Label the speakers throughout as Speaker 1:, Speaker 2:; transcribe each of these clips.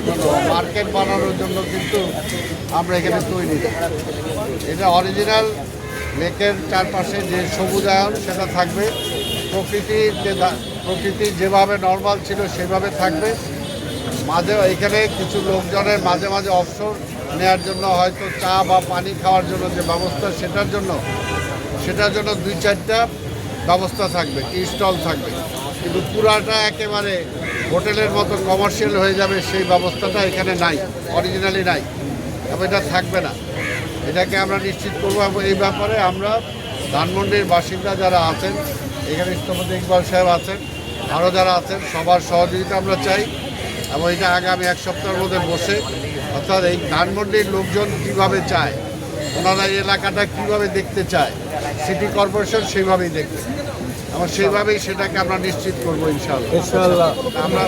Speaker 1: বানানোর জন্য, মার্কেট বানানোর জন্য কিন্তু আমরা এখানে তৈরি না। এটা অরিজিনাল লেকের চারপাশে যে সবুজায়ন সেটা থাকবে, প্রকৃতি যেভাবে নর্মাল ছিল সেভাবে থাকবে। মাঝে এখানে কিছু লোকজনের মাঝে মাঝে অবসর নেওয়ার জন্য হয়তো চা বা পানি খাওয়ার জন্য যে ব্যবস্থা সেটার জন্য 2-4টা ব্যবস্থা থাকবে, টি স্টল থাকবে, কিন্তু পুরাটা একেবারে হোটেলের মতো কমার্শিয়াল হয়ে যাবে সেই ব্যবস্থাটা এখানে নাই, অরিজিনালি নাই, এবং এটা থাকবে না। এটাকে আমরা নিশ্চিত করবো এবং এই ব্যাপারে আমরা ধানমন্ডির বাসিন্দা যারা আছেন, এখানে স্থপতি ইকবাল সাহেব আছেন, আরও যারা আছেন, সবার সহযোগিতা আমরা চাই এবং এটা আগামী 1 সপ্তাহের মধ্যে বসে, অর্থাৎ এই ধানমন্ডির লোকজন কীভাবে চায়, ওনারা এই এলাকাটা কীভাবে দেখতে চায়, সিটি কর্পোরেশন সেইভাবেই দেখবে এবং সেইভাবেই সেটাকে আমরা নিশ্চিত করবো ইনশাআল্লাহ। আমরা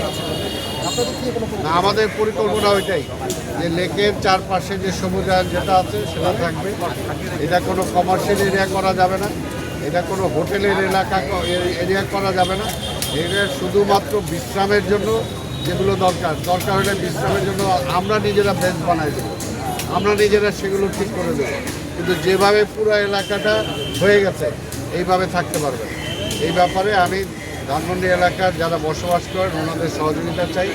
Speaker 1: আমাদের পরিকল্পনা ওইটাই যে লেকের চারপাশে যে সবুজায়ন যেটা আছে সেটা থাকবে। এটা কোনো কমার্শিয়াল এরিয়া করা যাবে না, এটা কোনো হোটেলের এরিয়া করা যাবে না। এটা শুধুমাত্র বিশ্রামের জন্য যেগুলো দরকার হলে বিশ্রামের জন্য আমরা নিজেরা বেঞ্চ বানাই দেবো, আমরা নিজেরা সেগুলো ঠিক করে দেবো, কিন্তু যেভাবে পুরো এলাকাটা হয়ে গেছে এইভাবে থাকতে পারবে। এই ব্যাপারে আমি ধানমন্ডি এলাকার যারা বসবাস করেন ওনাদের সহযোগিতা চাই।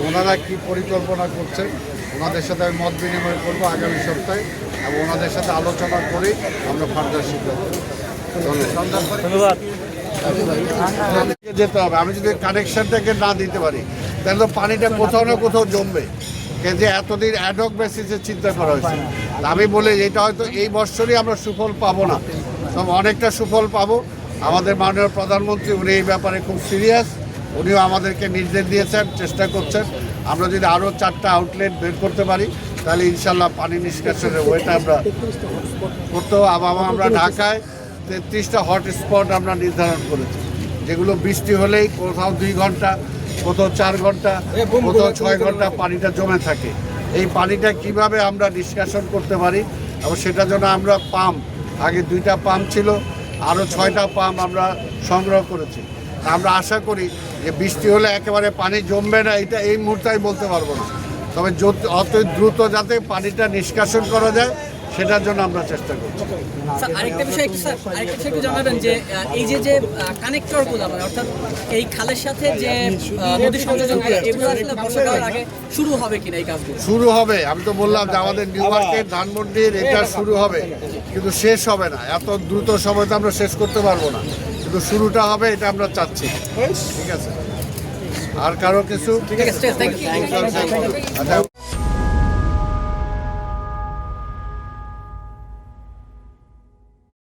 Speaker 1: ওনারা কী পরিকল্পনা করছেন ওনাদের সাথে আমি মত বিনিময় করবো আগামী সপ্তাহে এবং ওনাদের সাথে আলোচনা করেই আমরা ফার্দার সিদ্ধান্ত ধন্যবাদ। যেতে হবে, আমি যদি কানেকশনটাকে না দিতে পারি তাহলে তো পানিটা কোথাও না কোথাও জমবে, যে এতদিন অ্যাডহক বেসিসে চিন্তা করা হয়েছে। আমি বলি এটা হয়তো এই বছরই আমরা সুফল পাবো না, তবে অনেকটা সুফল পাবো। আমাদের মাননীয় প্রধানমন্ত্রী উনি এই ব্যাপারে খুব সিরিয়াস, উনিও আমাদেরকে নির্দেশ দিয়েছেন, চেষ্টা করছেন। আমরা যদি আরও 4টা আউটলেট বের করতে পারি তাহলে ইনশাল্লাহ পানি নিষ্কাশনের ওইটা আমরা করতেও। আমরা ঢাকায় 33টা হটস্পট আমরা নির্ধারণ করেছি, যেগুলো বৃষ্টি হলেই কোথাও 2 ঘন্টা, কোথাও 4 ঘন্টা, কোথাও 6 ঘন্টা পানিটা জমে থাকে। এই পানিটা কিভাবে আমরা নিষ্কাশন করতে পারি এবং সেটার জন্য আমরা পাম্প, আগে 2টা পাম্প ছিল, আরও 6টা পাম্প আমরা সংগ্রহ করেছি। আমরা আশা করি যে বৃষ্টি হলে একেবারে পানি জমবে না, এটা এই মুহূর্তে আমি বলতে পারবো না, তবে অত দ্রুত যাতে পানিটা নিষ্কাশন করা যায় সেটার জন্য আমরা চেষ্টা করছি।
Speaker 2: স্যার আরেকটা বিষয় একটু জানাবেন যে এই যে কানেক্টরগুলো অর্থাৎ এই খালের সাথে যে নদী সংযোজন এগুলো আসলে বর্ষাকালের আগে শুরু হবে কিনা এই কাজগুলো?
Speaker 1: শুরু হবে, আমি তো বললাম যে আমাদের নিউ মার্কেট ধানমন্ডির এটা শুরু হবে, কিন্তু শেষ হবে না। এত দ্রুত সময় তো আমরা শেষ করতে পারবো না, কিন্তু শুরুটা হবে, এটা আমরা চাচ্ছি। ঠিক আছে, আর কারো কিছু?
Speaker 2: ঠিক আছে, থ্যাংক ইউ।